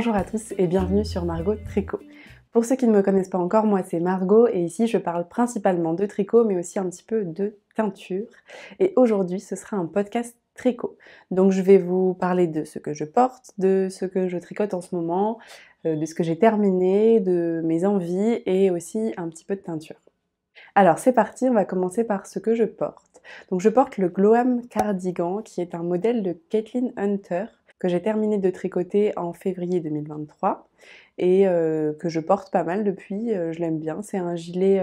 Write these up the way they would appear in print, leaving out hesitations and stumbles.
Bonjour à tous et bienvenue sur Margot Tricot. Pour ceux qui ne me connaissent pas encore, moi c'est Margot et ici je parle principalement de tricot mais aussi un petit peu de teinture. Et aujourd'hui ce sera un podcast tricot. Donc je vais vous parler de ce que je porte, de ce que je tricote en ce moment, de ce que j'ai terminé, de mes envies et aussi un petit peu de teinture. Alors c'est parti, on va commencer par ce que je porte. Donc je porte le Glowam Cardigan qui est un modèle de Caitlin Hunter que j'ai terminé de tricoter en février 2023 et que je porte pas mal depuis, je l'aime bien. C'est un gilet,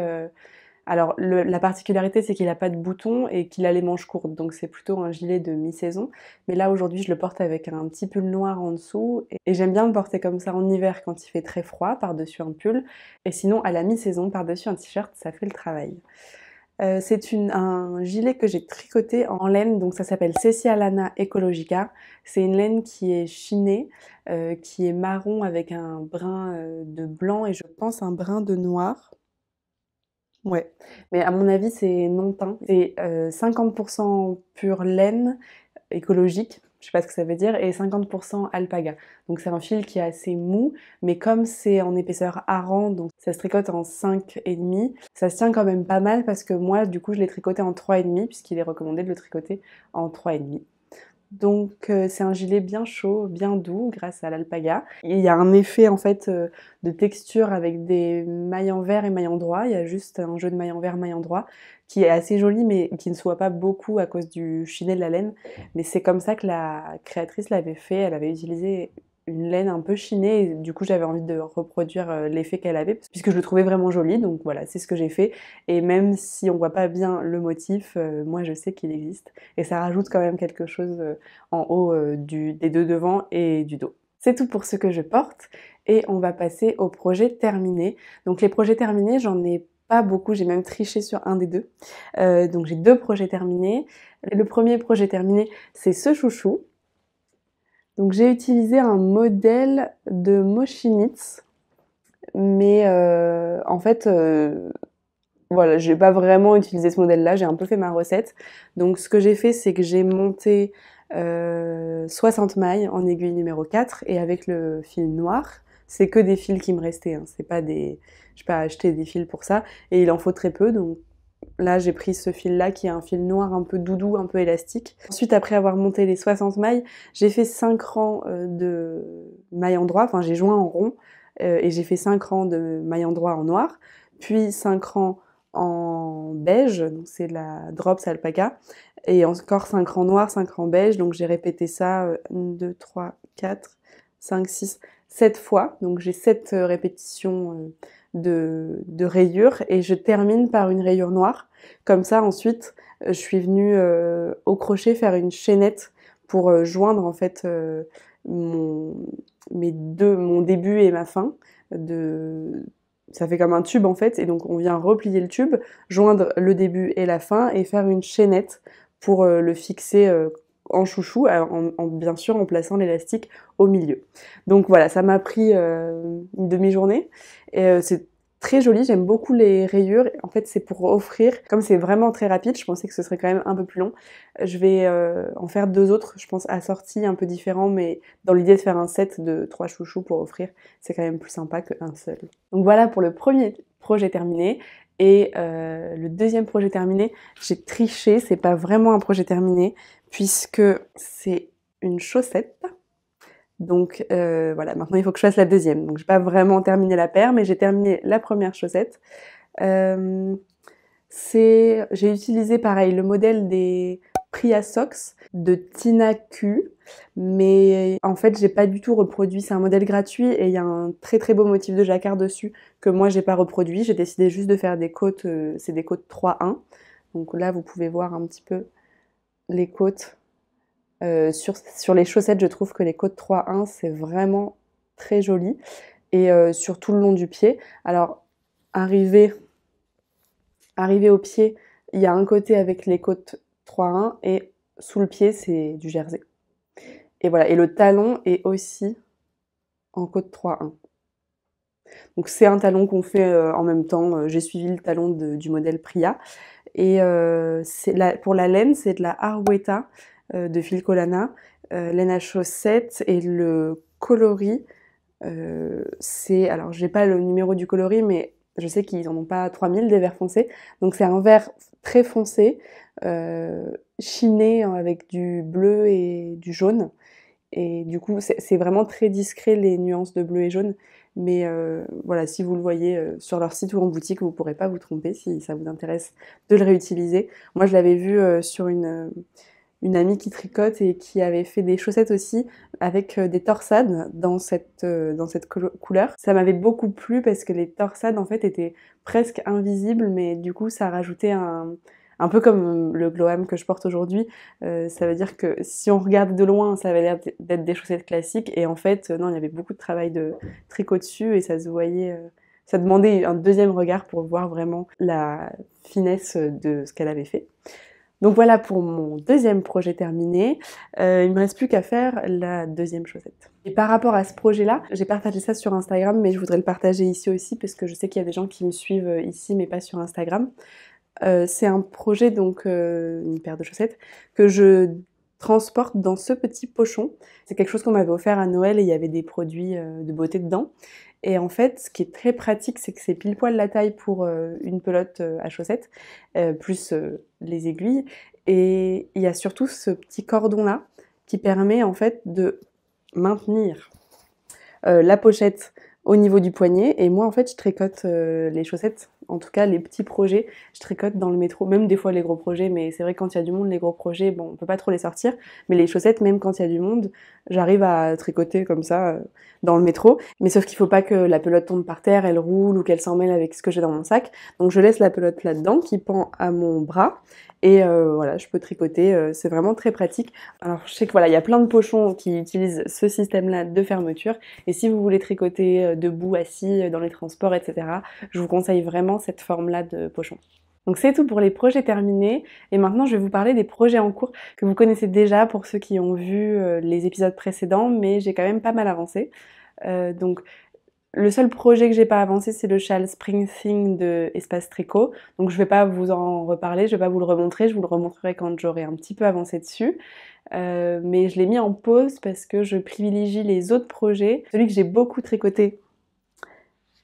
alors la particularité c'est qu'il n'a pas de boutons et qu'il a les manches courtes, donc c'est plutôt un gilet de mi-saison. Mais là aujourd'hui je le porte avec un petit pull noir en dessous et j'aime bien le porter comme ça en hiver quand il fait très froid, par-dessus un pull. Et sinon à la mi-saison, par-dessus un t-shirt, ça fait le travail. C'est un gilet que j'ai tricoté en laine, donc ça s'appelle Cessia Lana Ecologica. C'est une laine qui est chinée, qui est marron avec un brin de blanc et je pense un brin de noir. Ouais, mais à mon avis c'est non teint. C'est 50% pure laine écologique, je sais pas ce que ça veut dire, et 50% alpaga. Donc c'est un fil qui est assez mou, mais comme c'est en épaisseur Aran, donc ça se tricote en 5,5, ça se tient quand même pas mal parce que moi du coup je l'ai tricoté en 3,5 puisqu'il est recommandé de le tricoter en 3,5. Donc c'est un gilet bien chaud, bien doux grâce à l'alpaga. Il y a un effet en fait de texture avec des mailles envers et mailles endroit. Il y a juste un jeu de mailles envers, mailles endroit qui est assez joli mais qui ne se voit pas beaucoup à cause du chiné de la laine. Mais c'est comme ça que la créatrice l'avait fait. Elle avait utilisé une laine un peu chinée et du coup j'avais envie de reproduire l'effet qu'elle avait puisque je le trouvais vraiment joli. Donc voilà, c'est ce que j'ai fait. Et même si on voit pas bien le motif, moi je sais qu'il existe et ça rajoute quand même quelque chose en haut des deux devants et du dos. C'est tout pour ce que je porte et on va passer aux projets terminés. Donc les projets terminés, j'en ai pas beaucoup, j'ai même triché sur un des deux. Donc j'ai deux projets terminés. Le premier projet terminé, c'est ce chouchou. Donc j'ai utilisé un modèle de Mochi Knits, mais en fait voilà, j'ai pas vraiment utilisé ce modèle-là, j'ai un peu fait ma recette. Donc ce que j'ai fait, c'est que j'ai monté 60 mailles en aiguille numéro 4 et avec le fil noir. C'est que des fils qui me restaient, hein. C'est pas des... J'ai pas acheté des fils pour ça et il en faut très peu, donc là j'ai pris ce fil-là qui est un fil noir un peu doudou, un peu élastique. Ensuite, après avoir monté les 60 mailles, j'ai fait 5 rangs de mailles en droit, enfin j'ai joint en rond et j'ai fait 5 rangs de mailles en droit en noir, puis 5 rangs en beige, donc c'est de la drops alpaca, et encore 5 rangs noirs, 5 rangs beige, donc j'ai répété ça 1, 2, 3, 4, 5, 6, 7 fois, donc j'ai 7 répétitions de rayures, et je termine par une rayure noire. Comme ça, ensuite, je suis venue au crochet faire une chaînette pour joindre en fait mon début et ma fin ça fait comme un tube en fait, et donc on vient replier le tube, joindre le début et la fin et faire une chaînette pour le fixer en chouchou, bien sûr en plaçant l'élastique au milieu. Donc voilà, ça m'a pris une demi-journée et c'est très joli, j'aime beaucoup les rayures. En fait, c'est pour offrir, comme c'est vraiment très rapide, je pensais que ce serait quand même un peu plus long. Je vais en faire deux autres, je pense assortis un peu différents, mais dans l'idée de faire un set de 3 chouchous pour offrir, c'est quand même plus sympa qu'un seul. Donc voilà pour le premier projet terminé. Et le deuxième projet terminé, j'ai triché, c'est pas vraiment un projet terminé, puisque c'est une chaussette. Donc voilà, maintenant il faut que je fasse la deuxième. Donc j'ai pas vraiment terminé la paire, mais j'ai terminé la première chaussette. J'ai utilisé pareil le modèle des Priya Socks de Tina Q, mais en fait j'ai pas du tout reproduit. C'est un modèle gratuit et il y a un très très beau motif de jacquard dessus que moi j'ai pas reproduit. J'ai décidé juste de faire des côtes, c'est des côtes 3-1. Donc là vous pouvez voir un petit peu les côtes. Sur les chaussettes, je trouve que les côtes 3-1 c'est vraiment très joli et sur tout le long du pied. Alors arrivé au pied, il y a un côté avec les côtes 3-1 et sous le pied c'est du jersey. Et voilà, et le talon est aussi en côte 3-1. Donc c'est un talon qu'on fait en même temps. J'ai suivi le talon du modèle Priya. Et pour la laine, c'est de la Arweta de Filcolana, laine à chaussettes, et le coloris Alors j'ai pas le numéro du coloris, mais je sais qu'ils en ont pas 3000 des verres foncés. Donc c'est un vert très foncé, chiné avec du bleu et du jaune. Et du coup, c'est vraiment très discret les nuances de bleu et jaune. Mais voilà, si vous le voyez sur leur site ou en boutique, vous pourrez pas vous tromper si ça vous intéresse de le réutiliser. Moi, je l'avais vu sur une amie qui tricote et qui avait fait des chaussettes aussi avec des torsades dans cette couleur. Ça m'avait beaucoup plu parce que les torsades en fait étaient presque invisibles, mais du coup ça rajoutait un peu comme le Glo-Am que je porte aujourd'hui. Ça veut dire que si on regarde de loin, ça avait l'air d'être des chaussettes classiques et en fait non, il y avait beaucoup de travail de tricot dessus et ça se voyait. Ça demandait un deuxième regard pour voir vraiment la finesse de ce qu'elle avait fait. Donc voilà pour mon deuxième projet terminé. Il me reste plus qu'à faire la deuxième chaussette. Et par rapport à ce projet-là, j'ai partagé ça sur Instagram, mais je voudrais le partager ici aussi parce que je sais qu'il y a des gens qui me suivent ici, mais pas sur Instagram. C'est un projet, donc une paire de chaussettes, que je transporte dans ce petit pochon. C'est quelque chose qu'on m'avait offert à Noël et il y avait des produits de beauté dedans. Et en fait, ce qui est très pratique, c'est que c'est pile poil la taille pour une pelote à chaussettes, plus les aiguilles. Et il y a surtout ce petit cordon-là qui permet en fait de maintenir la pochette au niveau du poignet. Et moi, en fait, je tricote les chaussettes, en tout cas les petits projets, je tricote dans le métro, même des fois les gros projets, mais c'est vrai que quand il y a du monde, les gros projets, bon, on peut pas trop les sortir, mais les chaussettes, même quand il y a du monde, j'arrive à tricoter comme ça dans le métro, mais sauf qu'il faut pas que la pelote tombe par terre, elle roule ou qu'elle s'en mêle avec ce que j'ai dans mon sac, donc je laisse la pelote là-dedans qui pend à mon bras, et voilà, je peux tricoter, c'est vraiment très pratique. Alors je sais que voilà, il y a plein de pochons qui utilisent ce système-là de fermeture, et si vous voulez tricoter debout, assis, dans les transports, etc., je vous conseille vraiment cette forme-là de pochon. Donc c'est tout pour les projets terminés, et maintenant je vais vous parler des projets en cours que vous connaissez déjà pour ceux qui ont vu les épisodes précédents, mais j'ai quand même pas mal avancé. Donc le seul projet que j'ai pas avancé, c'est le châle Spring Thing de Espace Tricot. Donc je vais pas vous en reparler, je vais pas vous le remontrer, je vous le remontrerai quand j'aurai un petit peu avancé dessus. Mais je l'ai mis en pause parce que je privilégie les autres projets. Celui que j'ai beaucoup tricoté,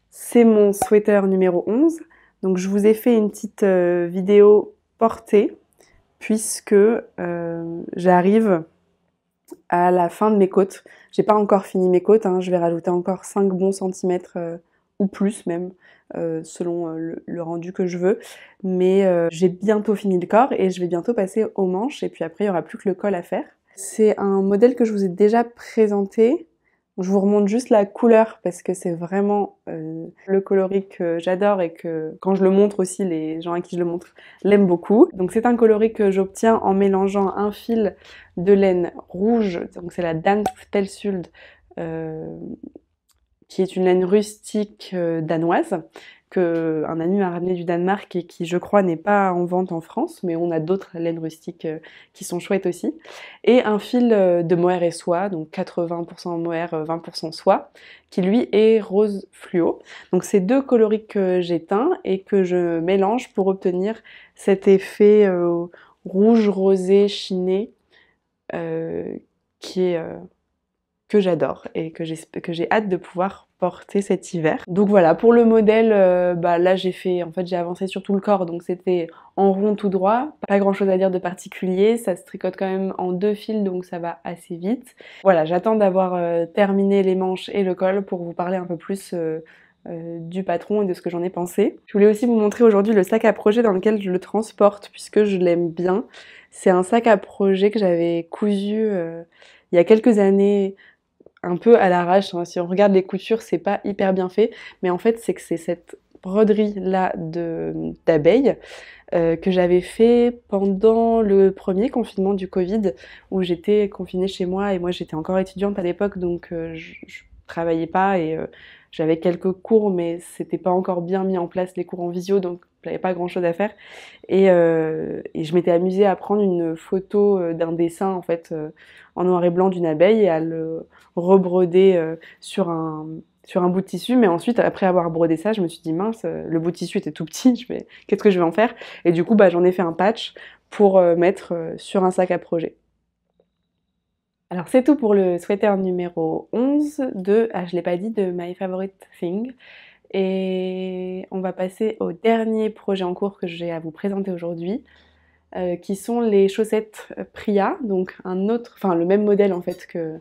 c'est mon sweater numéro 11. Donc je vous ai fait une petite vidéo portée puisque j'arrive à la fin de mes côtes. J'ai pas encore fini mes côtes, hein, je vais rajouter encore 5 bons centimètres ou plus même, selon le rendu que je veux. Mais j'ai bientôt fini le corps et je vais bientôt passer aux manches et puis après il n'y aura plus que le col à faire. C'est un modèle que je vous ai déjà présenté. Je vous remonte juste la couleur parce que c'est vraiment le coloris que j'adore et que quand je le montre aussi, les gens à qui je le montre l'aiment beaucoup. Donc c'est un coloris que j'obtiens en mélangeant un fil de laine rouge, donc c'est la Dansk-Telsuld, qui est une laine rustique danoise, qu'un ami m'a ramené du Danemark et qui, je crois, n'est pas en vente en France, mais on a d'autres laines rustiques qui sont chouettes aussi. Et un fil de mohair et soie, donc 80% mohair, 20% soie, qui lui est rose fluo. Donc c'est deux coloris que j'ai teints et que je mélange pour obtenir cet effet rouge rosé chiné qui est que j'adore et que j'ai hâte de pouvoir porter cet hiver. Donc voilà, pour le modèle, là j'ai avancé sur tout le corps, donc c'était en rond tout droit, pas grand chose à dire de particulier, ça se tricote quand même en 2 fils donc ça va assez vite. Voilà, j'attends d'avoir terminé les manches et le col pour vous parler un peu plus du patron et de ce que j'en ai pensé. Je voulais aussi vous montrer aujourd'hui le sac à projet dans lequel je le transporte puisque je l'aime bien. C'est un sac à projet que j'avais cousu il y a quelques années, un peu à l'arrache, hein. Si on regarde les coutures, c'est pas hyper bien fait, mais en fait c'est que c'est cette broderie là d'abeilles que j'avais fait pendant le premier confinement du Covid où j'étais confinée chez moi et moi j'étais encore étudiante à l'époque donc je travaillais pas et j'avais quelques cours mais c'était pas encore bien mis en place les cours en visio donc j'avais pas grand chose à faire et je m'étais amusée à prendre une photo d'un dessin en fait en noir et blanc d'une abeille et à le rebroder sur un bout de tissu, mais ensuite après avoir brodé ça je me suis dit mince, le bout de tissu était tout petit, qu'est-ce que je vais en faire? Et du coup j'en ai fait un patch pour mettre sur un sac à projet. Alors c'est tout pour le sweater numéro 11 de, je l'ai pas dit, de My Favorite Thing. Et on va passer au dernier projet en cours que j'ai à vous présenter aujourd'hui, qui sont les chaussettes Priya, donc le même modèle en fait que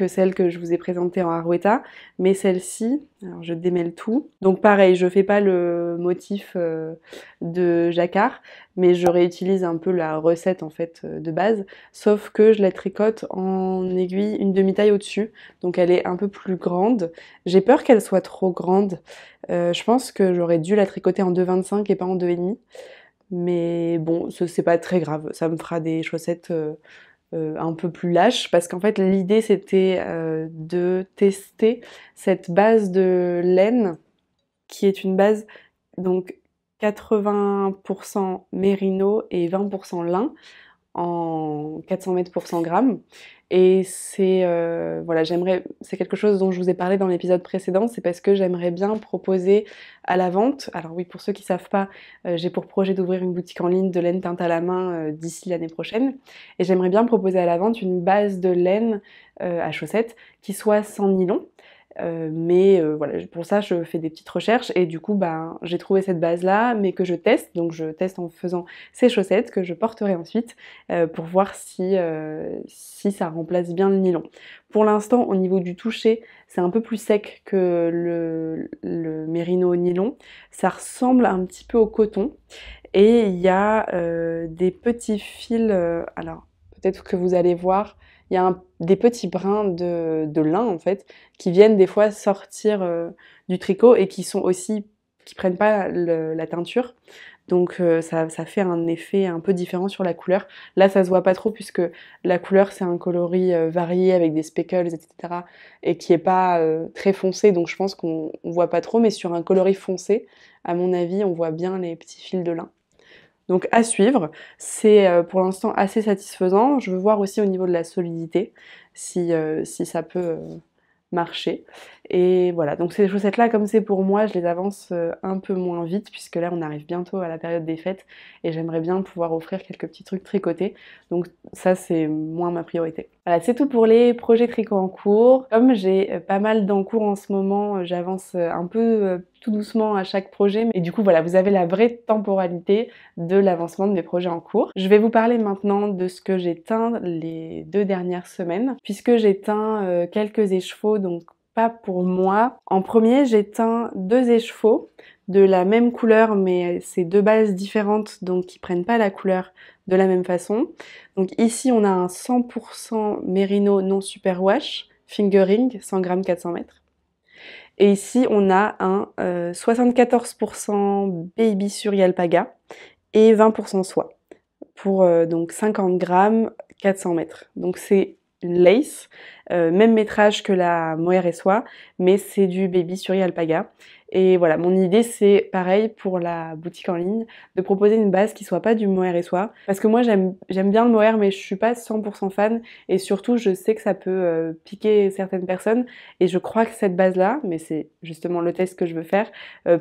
celle que je vous ai présentée en Arwetta, mais celle-ci, alors je démêle tout. Donc pareil, je fais pas le motif de jacquard, mais je réutilise un peu la recette en fait de base, sauf que je la tricote en aiguille une demi-taille au-dessus, donc elle est un peu plus grande. J'ai peur qu'elle soit trop grande. Je pense que j'aurais dû la tricoter en 2,25 et pas en 2,5. Mais bon, c'est pas très grave, ça me fera des chaussettes un peu plus lâches, parce qu'en fait l'idée c'était de tester cette base de laine qui est une base donc 80% mérino et 20% lin en 400 mètres pour 100 grammes. Et c'est voilà, c'est quelque chose dont je vous ai parlé dans l'épisode précédent, c'est parce que j'aimerais bien proposer à la vente. Alors oui, pour ceux qui savent pas, j'ai pour projet d'ouvrir une boutique en ligne de laine teinte à la main d'ici l'année prochaine, et j'aimerais bien proposer à la vente une base de laine à chaussettes qui soit sans nylon. Voilà, pour ça je fais des petites recherches et du coup j'ai trouvé cette base là, mais que je teste, donc je teste en faisant ces chaussettes que je porterai ensuite pour voir si ça remplace bien le nylon. Pour l'instant, au niveau du toucher, c'est un peu plus sec que le mérino nylon, ça ressemble un petit peu au coton et il y a des petits fils, alors peut-être que vous allez voir, il y a des petits brins de lin en fait qui viennent des fois sortir du tricot et qui prennent pas la teinture. Donc ça fait un effet un peu différent sur la couleur. Là ça se voit pas trop puisque la couleur c'est un coloris varié avec des speckles, etc. et qui est pas très foncé, donc je pense qu'on voit pas trop, mais sur un coloris foncé, à mon avis, on voit bien les petits fils de lin. Donc à suivre, c'est pour l'instant assez satisfaisant. Je veux voir aussi au niveau de la solidité si ça peut marcher. Et voilà, donc ces chaussettes-là, comme c'est pour moi, je les avance un peu moins vite puisque là on arrive bientôt à la période des fêtes et j'aimerais bien pouvoir offrir quelques petits trucs tricotés. Donc ça c'est moins ma priorité. Voilà, c'est tout pour les projets tricot en cours. Comme j'ai pas mal d'encours en ce moment, j'avance un peu tout doucement à chaque projet. Et du coup voilà, vous avez la vraie temporalité de l'avancement de mes projets en cours. Je vais vous parler maintenant de ce que j'ai teint les 2 dernières semaines, puisque j'ai teint quelques écheveaux, donc pas pour moi. En premier, j'ai teint 2 écheveaux de la même couleur, mais c'est 2 bases différentes, donc qui prennent pas la couleur de la même façon. Donc ici, on a un 100% mérino non superwash, fingering, 100 grammes 400 mètres. Et ici, on a un 74% baby suri alpaga et 20% soie pour donc 50 grammes 400 mètres. Donc c'est une lace, même métrage que la mohair et soie, mais c'est du baby suri alpaga. Et voilà, mon idée c'est pareil pour la boutique en ligne, de proposer une base qui soit pas du mohair et soie, parce que moi j'aime bien le mohair, mais je suis pas 100% fan, et surtout je sais que ça peut piquer certaines personnes, et je crois que cette base là, mais c'est justement le test que je veux faire,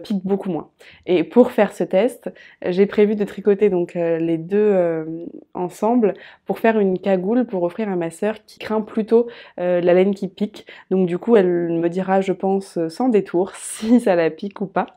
pique beaucoup moins. Et pour faire ce test, j'ai prévu de tricoter donc les deux ensemble pour faire une cagoule pour offrir à ma sœur qui craint plutôt la laine qui pique. Donc du coup elle me dira, je pense sans détour, si ça la pique ou pas.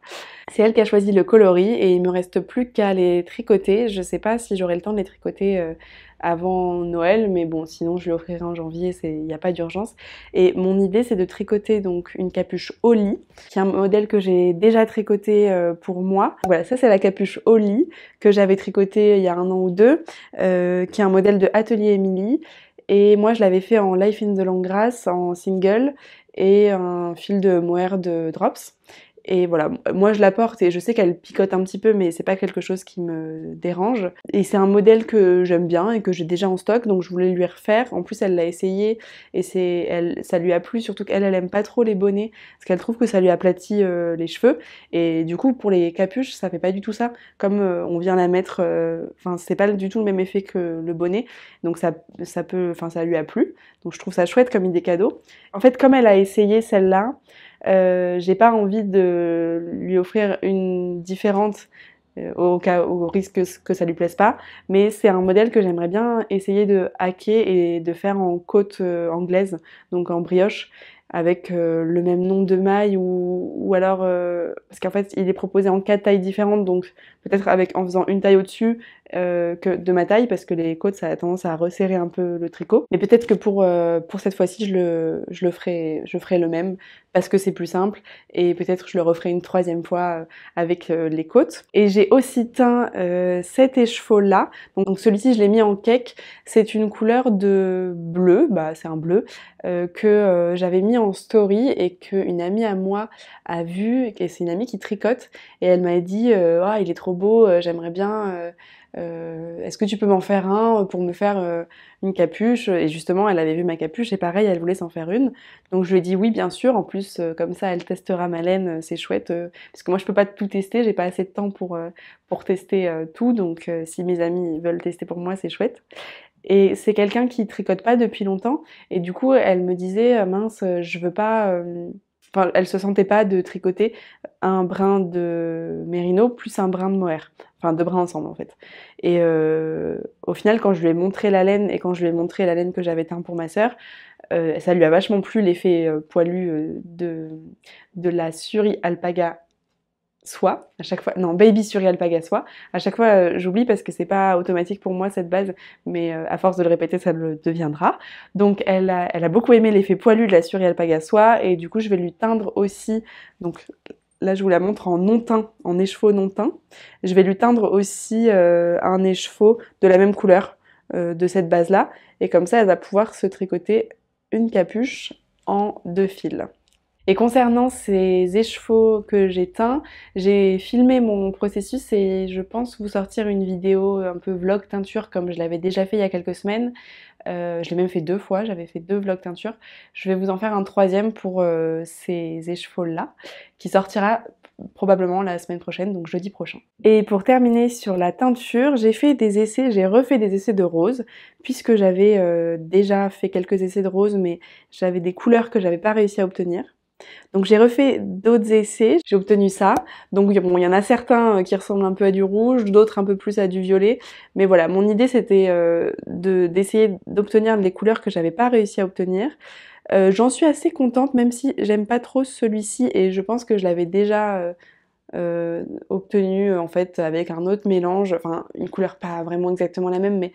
C'est elle qui a choisi le coloris et il me reste plus qu'à les tricoter. Je sais pas si j'aurai le temps de les tricoter avant Noël, mais bon, sinon je lui offrirai en janvier, il n'y a pas d'urgence. Et mon idée c'est de tricoter donc une capuche au lit, qui est un modèle que j'ai déjà tricoté pour moi. Voilà, ça c'est la capuche au lit que j'avais tricoté il y a 1 an ou 2, qui est un modèle de Atelier Emily. Et moi je l'avais fait en Life in the Long Grass, en single, et un fil de mohair de Drops. Et voilà, moi je la porte et je sais qu'elle picote un petit peu, mais c'est pas quelque chose qui me dérange. Et c'est un modèle que j'aime bien et que j'ai déjà en stock, donc je voulais lui refaire. En plus elle l'a essayé et ça lui a plu, surtout qu'elle aime pas trop les bonnets, parce qu'elle trouve que ça lui aplatit les cheveux. Et du coup pour les capuches ça fait pas du tout ça, comme on vient la mettre, enfin c'est pas du tout le même effet que le bonnet, donc ça lui a plu. Donc je trouve ça chouette comme idée cadeau. En fait comme elle a essayé celle-là, j'ai pas envie de lui offrir une différente au risque que ça lui plaise pas. Mais c'est un modèle que j'aimerais bien essayer de hacker et de faire en côte anglaise, donc en brioche, avec le même nombre de mailles ou alors parce qu'en fait il est proposé en 4 tailles différentes, donc peut-être en faisant une taille au-dessus que de ma taille, parce que les côtes ça a tendance à resserrer un peu le tricot. Mais peut-être que pour cette fois-ci je ferai le même parce que c'est plus simple, et peut-être je le referai une troisième fois avec les côtes. Et j'ai aussi teint cet écheveau là, donc celui-ci je l'ai mis en cake. C'est une couleur de bleu, bah c'est un bleu que j'avais mis en story et qu'une amie à moi a vu, et c'est une amie qui tricote, et elle m'a dit ah il est trop beau, j'aimerais bien, est-ce que tu peux m'en faire un pour me faire une capuche? Et justement elle avait vu ma capuche et pareil elle voulait s'en faire une, donc je lui ai dit oui bien sûr, en plus comme ça elle testera ma laine, c'est chouette, parce que moi je peux pas tout tester, j'ai pas assez de temps pour tester tout, donc si mes amis veulent tester pour moi c'est chouette. Et c'est quelqu'un qui tricote pas depuis longtemps, et du coup elle me disait mince je veux pas, enfin elle se sentait pas de tricoter un brin de mérino plus un brin de mohair, enfin deux brins ensemble en fait. Et au final quand je lui ai montré la laine et quand je lui ai montré la laine que j'avais teint pour ma sœur, ça lui a vachement plu, l'effet poilu de la Suri Alpaga soie, à chaque fois, non, Baby Suri Alpaga soie. À chaque fois, j'oublie parce que c'est pas automatique pour moi cette base, mais à force de le répéter, ça le deviendra. Donc, elle a beaucoup aimé l'effet poilu de la Suri Alpaga soie, et du coup, je vais lui teindre aussi. Donc, là, je vous la montre en non teint, en écheveau non teint. Je vais lui teindre aussi un écheveau de la même couleur de cette base-là, et comme ça, elle va pouvoir se tricoter une capuche en 2 fils. Et concernant ces échevaux que j'ai teints, j'ai filmé mon processus et je pense vous sortir une vidéo un peu vlog teinture comme je l'avais déjà fait il y a quelques semaines. Je l'ai même fait 2 fois, j'avais fait 2 vlogs teinture. Je vais vous en faire un troisième pour ces échevaux-là, qui sortira probablement la semaine prochaine, donc jeudi prochain. Et pour terminer sur la teinture, j'ai refait des essais de rose, puisque j'avais déjà fait quelques essais de rose, mais j'avais des couleurs que j'avais pas réussi à obtenir. Donc j'ai refait d'autres essais, j'ai obtenu ça. Donc bon, il y en a certains qui ressemblent un peu à du rouge, d'autres un peu plus à du violet. Mais voilà, mon idée c'était d'essayer d'obtenir des couleurs que j'avais pas réussi à obtenir. J'en suis assez contente, même si j'aime pas trop celui-ci, et je pense que je l'avais déjà obtenu en fait avec un autre mélange, enfin une couleur pas vraiment exactement la même, mais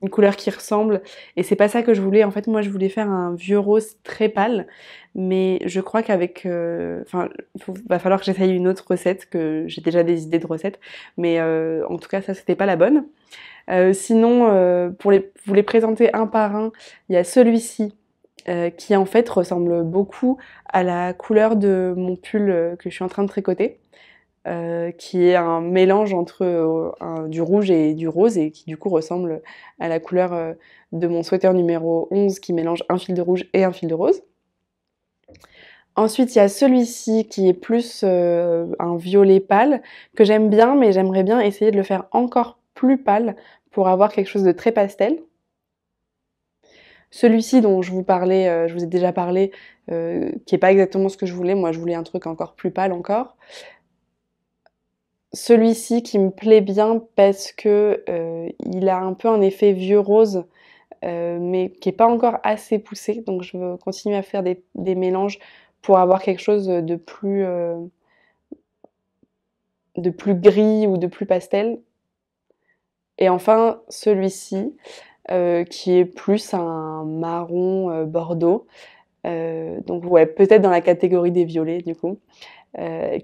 une couleur qui ressemble, et c'est pas ça que je voulais. En fait moi je voulais faire un vieux rose très pâle, mais je crois qu'avec enfin va falloir que j'essaye une autre recette, que j'ai déjà des idées de recettes, mais en tout cas ça c'était pas la bonne. Sinon pour vous les présenter un par un, il y a celui-ci qui en fait ressemble beaucoup à la couleur de mon pull que je suis en train de tricoter. Qui est un mélange entre du rouge et du rose, et qui du coup ressemble à la couleur de mon sweater numéro 11 qui mélange un fil de rouge et un fil de rose. Ensuite il y a celui-ci qui est plus un violet pâle, que j'aime bien, mais j'aimerais bien essayer de le faire encore plus pâle pour avoir quelque chose de très pastel. Celui-ci dont je vous parlais, je vous ai déjà parlé, qui est pas exactement ce que je voulais, moi je voulais un truc encore plus pâle encore. Celui-ci qui me plaît bien parce que il a un peu un effet vieux rose, mais qui est pas encore assez poussé, donc je veux continuer à faire des mélanges pour avoir quelque chose de plus gris ou de plus pastel. Et enfin celui-ci qui est plus un marron bordeaux, donc ouais, peut-être dans la catégorie des violets du coup.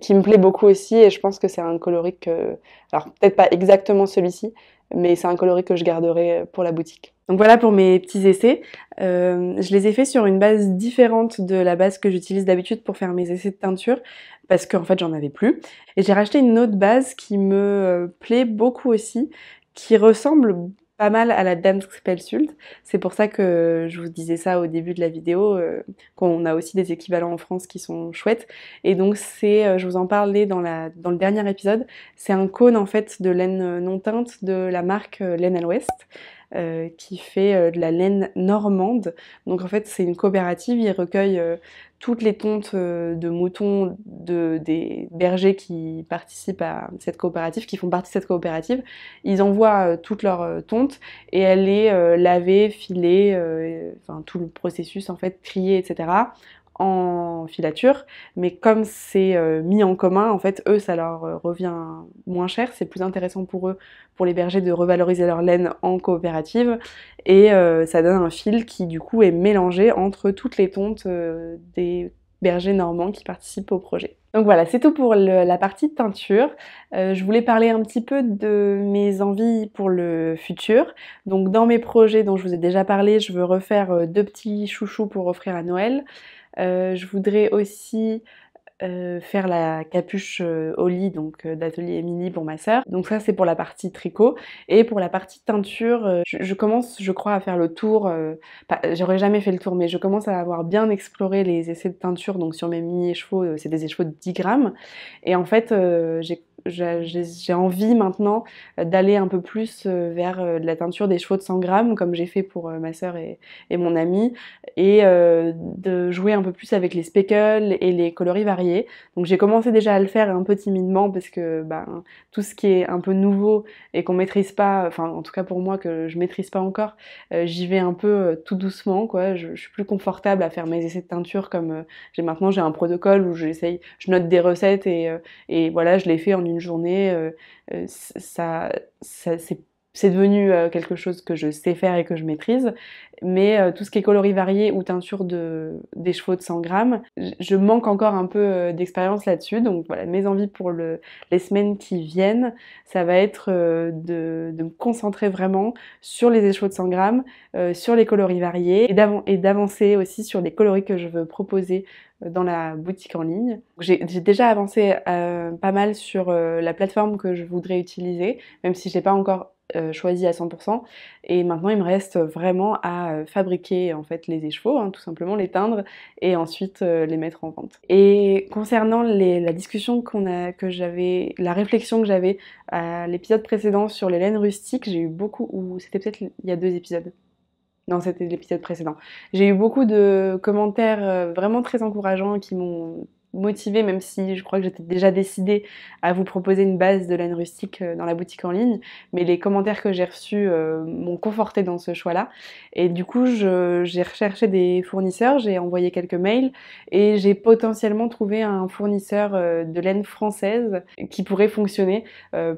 Qui me plaît beaucoup aussi, et je pense que c'est un coloris que... Alors peut-être pas exactement celui-ci, mais c'est un coloris que je garderai pour la boutique. Donc voilà pour mes petits essais. Je les ai faits sur une base différente de la base que j'utilise d'habitude pour faire mes essais de teinture, parce qu'en fait j'en avais plus. Et j'ai racheté une autre base qui me plaît beaucoup aussi, qui ressemble pas mal à la Dansk-Spelsult. C'est pour ça que je vous disais ça au début de la vidéo, qu'on a aussi des équivalents en France qui sont chouettes. Et donc c'est, je vous en parlais dans le dernier épisode, c'est un cône en fait de laine non teinte de la marque Laine à l'Ouest. qui fait de la laine normande. Donc en fait c'est une coopérative, ils recueillent toutes les tontes de moutons des bergers qui participent à cette coopérative, qui font partie de cette coopérative. Ils envoient toutes leurs tontes et elle est lavée, filée, enfin tout le processus en fait, triée, etc. en filature, mais comme c'est mis en commun, en fait, eux, ça leur revient moins cher, c'est plus intéressant pour eux, pour les bergers, de revaloriser leur laine en coopérative, et ça donne un fil qui, du coup, est mélangé entre toutes les tontes des bergers normands qui participent au projet. Donc voilà, c'est tout pour la partie teinture. Je voulais parler un petit peu de mes envies pour le futur. Donc dans mes projets dont je vous ai déjà parlé, je veux refaire 2 petits chouchous pour offrir à Noël. Je voudrais aussi faire la capuche au lit, donc d'Atelier Émilie pour ma sœur. Donc ça c'est pour la partie tricot. Et pour la partie teinture, je commence, je crois, à faire le tour. J'aurais jamais fait le tour, mais je commence à avoir bien exploré les essais de teinture. Donc sur mes mini-écheveaux, c'est des écheveaux de 10 grammes. Et en fait, j'ai envie maintenant d'aller un peu plus vers de la teinture des chevaux de 100 grammes, comme j'ai fait pour ma sœur et mon amie, et de jouer un peu plus avec les speckles et les coloris variés. Donc j'ai commencé déjà à le faire un peu timidement parce que tout ce qui est un peu nouveau et qu'on maîtrise pas, enfin en tout cas pour moi que je maîtrise pas encore, j'y vais un peu tout doucement, quoi. Je suis plus confortable à faire mes essais de teinture comme maintenant j'ai un protocole où je note des recettes et voilà, je l'ai fait en une journée. C'est devenu quelque chose que je sais faire et que je maîtrise, mais tout ce qui est coloris variés ou teinture des chevaux de 100 grammes, je manque encore un peu d'expérience là-dessus. Donc voilà, mes envies pour les semaines qui viennent, ça va être de me concentrer vraiment sur les écheveaux de 100 grammes, sur les coloris variés et d'avancer aussi sur les coloris que je veux proposer dans la boutique en ligne. J'ai déjà avancé pas mal sur la plateforme que je voudrais utiliser, même si je l'ai pas encore choisi à 100%, et maintenant il me reste vraiment à fabriquer en fait les écheveaux, tout simplement les teindre et ensuite les mettre en vente. Et concernant la discussion la réflexion que j'avais à l'épisode précédent sur les laines rustiques, j'ai eu beaucoup, ou c'était peut-être il y a 2 épisodes. Non, c'était l'épisode précédent. J'ai eu beaucoup de commentaires vraiment très encourageants qui m'ont motivée, même si je crois que j'étais déjà décidée à vous proposer une base de laine rustique dans la boutique en ligne. Mais les commentaires que j'ai reçus m'ont confortée dans ce choix-là. Et du coup, j'ai recherché des fournisseurs, j'ai envoyé quelques mails et j'ai potentiellement trouvé un fournisseur de laine française qui pourrait fonctionner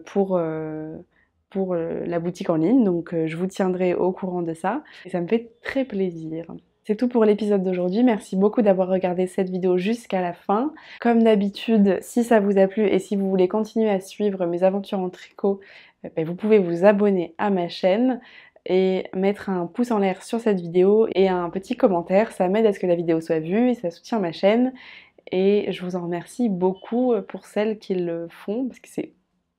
pour la boutique en ligne, donc je vous tiendrai au courant de ça et ça me fait très plaisir. C'est tout pour l'épisode d'aujourd'hui, merci beaucoup d'avoir regardé cette vidéo jusqu'à la fin. Comme d'habitude, si ça vous a plu et si vous voulez continuer à suivre mes aventures en tricot, vous pouvez vous abonner à ma chaîne et mettre un pouce en l'air sur cette vidéo et un petit commentaire, ça m'aide à ce que la vidéo soit vue et ça soutient ma chaîne. Et je vous en remercie beaucoup pour celles qui le font, parce que c'est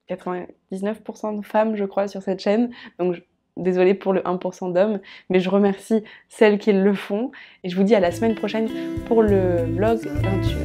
99% de femmes, je crois, sur cette chaîne. Donc, désolée pour le 1% d'hommes, mais je remercie celles qui le font. Et je vous dis à la semaine prochaine pour le vlog peinture.